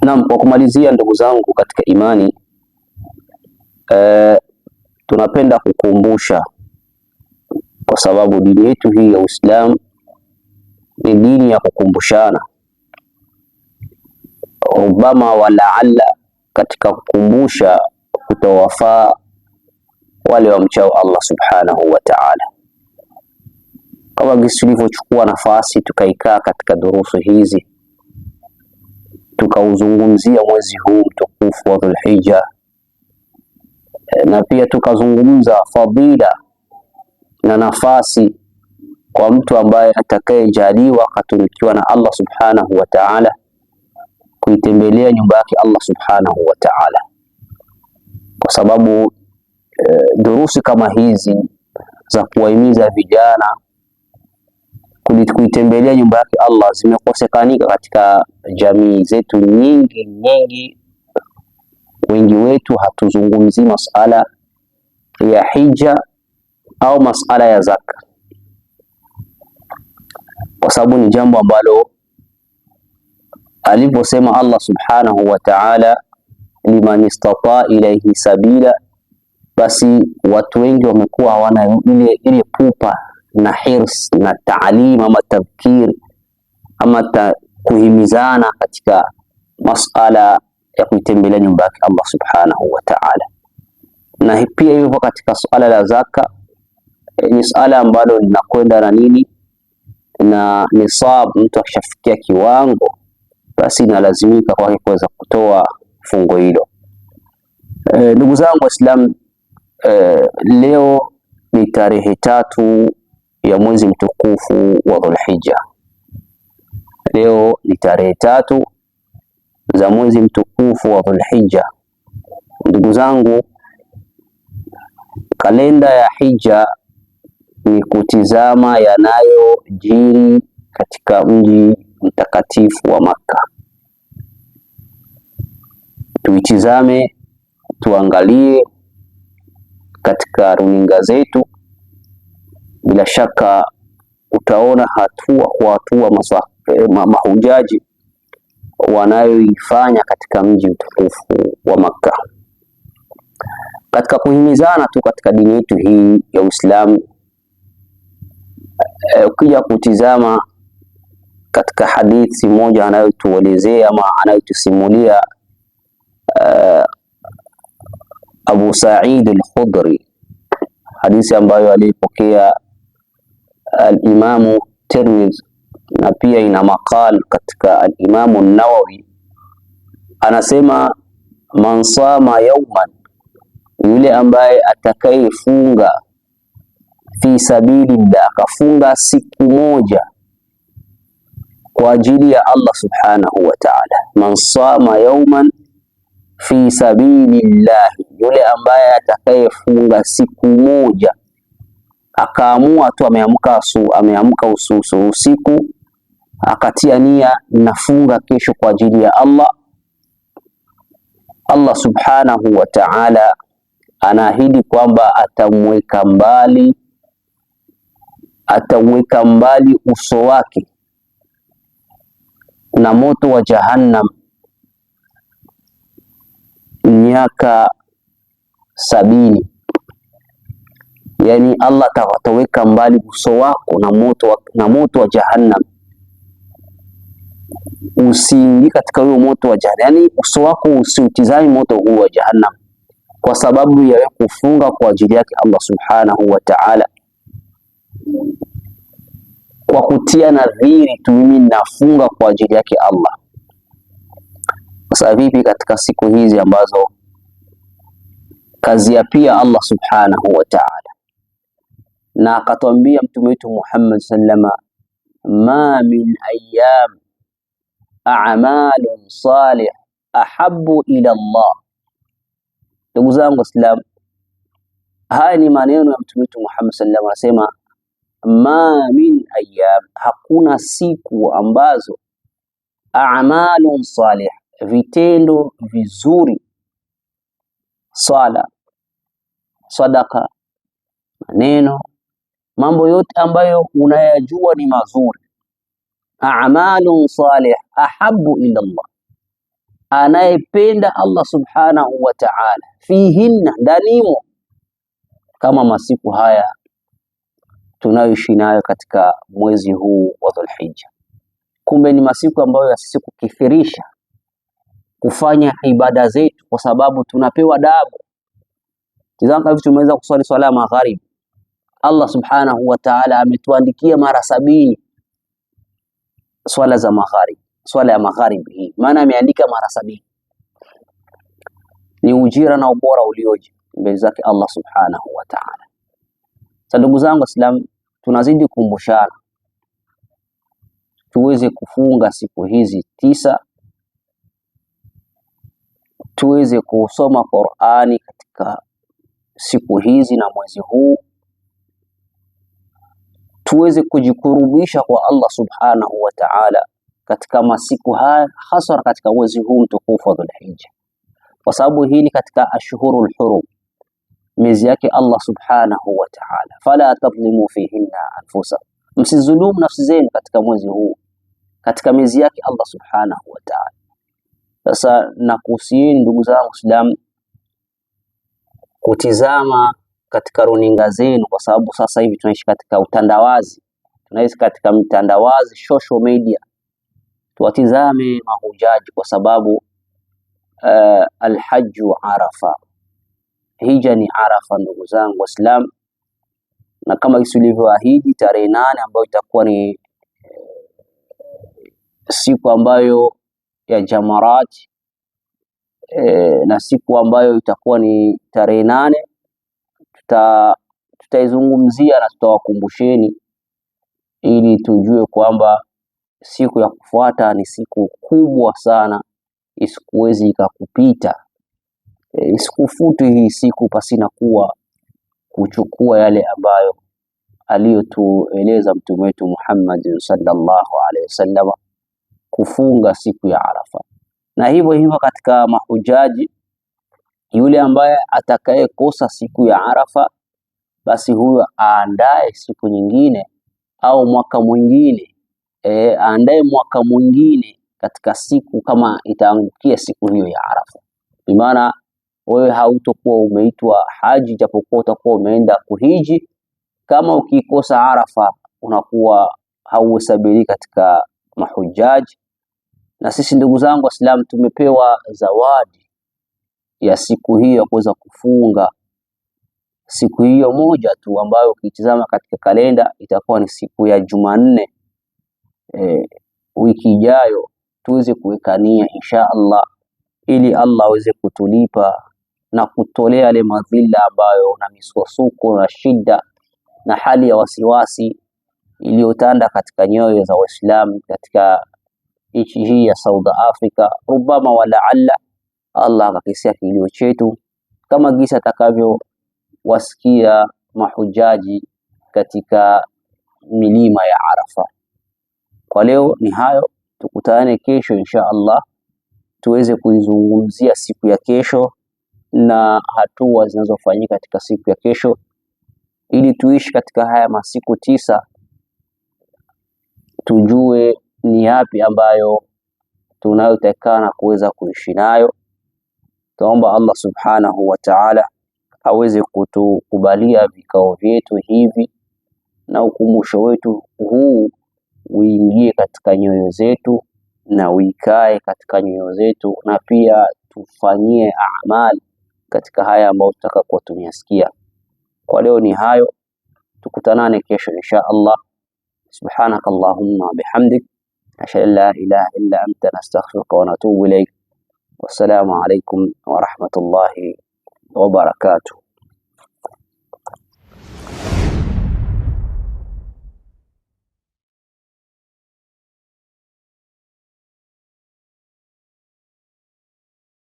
Naam, kwa kumalizia ndugu zangu katika imani, tunapenda kukumbusha, kwa sababu dini yetu hii ya Uislamu ni dini ya kukumbushana. Rubama walaala katika kukumbusha kutawafaa wale wamchao Allah subhanahu wa ta'ala. Kama gisi tulivyochukua nafasi tukaikaa katika durusu hizi tukauzungumzia mwezi huu mtukufu wa Dhulhijja, na pia tukazungumza fadila na nafasi kwa mtu ambaye atakayejaliwa akatunukiwa na Allah subhanahu wa ta'ala kuitembelea nyumba yake Allah subhanahu wa ta'ala, kwa sababu durusi kama hizi za kuwahimiza vijana kuitembelea nyumba yake Allah zimekosekanika katika jamii zetu nyingi. Wengi wetu hatuzungumzi masala ya hija au masala ya zaka, kwa sababu ni jambo ambalo aliposema Allah subhanahu wa ta'ala, liman istata ilayhi sabila, basi watu wengi wamekuwa hawana ile pupa na hirs na taalim ama tadhkir ama kuhimizana katika masala ya kuitembelea nyumba yake Allah subhanahu wa ta'ala. Na pia hivyo katika suala la zaka, ni suala ambalo linakwenda na nini na nisab. Mtu akishafikia kiwango, basi inalazimika kwake kuweza kutoa fungo hilo. Ndugu zangu Waislamu, leo ni tarehe 3 ya mwezi mtukufu wa Dhulhijja. Leo ni tarehe 3 za mwezi mtukufu wa Dhulhijja. Ndugu zangu, kalenda ya hija ni kutizama yanayojiri katika mji mtakatifu wa Makka. Tuitizame, tuangalie katika runinga zetu. Bila shaka utaona hatua kwa hatua mahujaji wanayoifanya katika mji mtukufu wa Makka. Katika kuhimizana tu katika dini yetu hii ya Uislamu, ukija kutizama katika hadithi moja anayotuelezea ama anayotusimulia Abu Sa'id al-Khudri, hadithi ambayo alipokea al-Imamu Tirmidhi na pia ina maqal katika al-Imamu an-Nawawi. Anasema, man sama yawman, yule ambaye atakayefunga fi sabilillah, akafunga siku moja kwa ajili ya Allah subhanahu wa ta'ala. Man sama yawman fi sabilillah, yule ambaye atakayefunga siku moja, akaamua tu, ameamka usiku akatia nia, nafunga kesho kwa ajili ya Allah. Allah subhanahu wa ta'ala anaahidi kwamba ataweka mbali uso wake na moto wa Jahannam miaka 70. Yani Allah ataweka mbali uso wako na moto wa Jahannam, usiingie katika huo moto wa Jahannam. Yani uso wako usiutizame moto huo wa Jahannam, kwa sababu ya kufunga kwa ajili yake Allah subhanahu wa ta'ala, kwa kutia nadhiri tu, mimi nafunga kwa ajili yake Allah. Sasa vipi katika siku hizi ambazo kazi ya pia Allah subhanahu wa ta'ala, na akatwambia mtume wetu Muhammad sallama, ma min ayyam a'malun salih ahabbu ila Allah. Ndugu zangu Waislamu, haya ni maneno ya mtume wetu Muhammad sallama, anasema ma min ayyam, hakuna siku ambazo a'malun salih, vitendo vizuri, swala, sadaka, maneno, mambo yote ambayo unayajua ni mazuri, a'malun salih ahabbu ila Allah, anayependa Allah subhanahu wa ta'ala, fihinna, ndanimo, kama masiku haya tunayoishi nayo katika mwezi huu wa Dhulhijja. Kumbe ni masiku ambayo ya sisi kukithirisha kufanya ibada zetu, kwa sababu tunapewa dabu. Tazama hivi tumeweza kuswali swala ya magharibi, Allah subhanahu wa ta'ala ametuandikia mara 70 swala za magharibi, swala ya magharibi hii, maana ameandika mara 70. Ni ujira na ubora ulioje mbele zake Allah subhanahu wa ta'ala. Sasa ndugu zangu Waislamu, tunazidi kukumbushana tuweze kufunga siku hizi 9, tuweze kusoma Qur'ani katika siku hizi na mwezi huu, tuweze kujikurubisha kwa Allah subhanahu wa ta'ala katika masiku haya, hasa katika mwezi huu mtukufu wa Dhulhijja, kwa sababu hii ni katika ashhurul hurum, miezi yake Allah subhanahu wa ta'ala. Fala tadhlimu fihinna anfusakum, msizulumu nafsi zenu katika mwezi huu, katika miezi yake Allah subhanahu wa ta'ala. Sasa nakuhusieni ndugu zangu Waislamu kutizama katika runinga zenu, kwa sababu sasa hivi tunaishi katika utandawazi, tunaishi katika mtandawazi, social media. Tuwatizame mahujaji, kwa sababu alhajju Arafa, hija ni Arafa ndugu zangu Waislamu, na kama tulivyoahidi tarehe 8 ambayo itakuwa ni siku ambayo ya Jamarat, na siku ambayo itakuwa ni tarehe 8 tutaizungumzia na tutawakumbusheni ili tujue kwamba siku ya kufuata ni siku kubwa sana, isikuwezi ikakupita, isikufutu hii siku pasina kuwa kuchukua yale ambayo aliyotueleza mtume wetu Muhammad sallallahu alaihi wasallam, kufunga siku ya Arafa. Na hivyo hivyo katika mahujaji, yule ambaye atakayekosa siku ya Arafa, basi huyo aandae siku nyingine au mwaka mwingine, aandae mwaka mwingine katika siku kama itaangukia siku hiyo ya Arafa. Bimaana wewe hautokuwa umeitwa haji, japokuwa utakuwa umeenda kuhiji. Kama ukikosa Arafa unakuwa hauhesabiki katika mahujaji. Na sisi ndugu zangu Waislamu tumepewa zawadi ya siku hiyo ya kuweza kufunga siku hiyo moja tu, ambayo ukitizama katika kalenda itakuwa ni siku ya Jumanne wiki ijayo. Tuweze kuweka nia insha Allah, ili Allah aweze kutulipa na kutolea yale madhila ambayo na misukosuko na shida na hali ya wasiwasi iliyotanda katika nyoyo za Waislamu katika nchi hii ya Saudi Africa. Rubama wa laalla Allah akakisia kilio chetu, kama gisa atakavyowasikia mahujaji katika milima ya Arafa. Kwa leo ni hayo, tukutane kesho insha Allah, tuweze kuizungumzia siku ya kesho na hatua zinazofanyika katika siku ya kesho, ili tuishi katika haya masiku 9 tujue ni yapi ambayo tunayotakana kuweza kuishi nayo. Tuomba Allah subhanahu wa ta'ala aweze kutukubalia vikao vyetu hivi, na ukumbusho wetu huu uingie katika nyoyo zetu na uikae katika nyoyo zetu, na pia tufanyie amali katika haya ambayo tutaka kuwa tumeyasikia. Kwa leo ni hayo, tukutanane kesho insha Allah. Subhanaka Allahumma bihamdik, ashhadu an la ilaha illa anta, nastaghfiruka wa natubu ilayk. Wassalamu alaykum wa rahmatullahi wa barakatuh.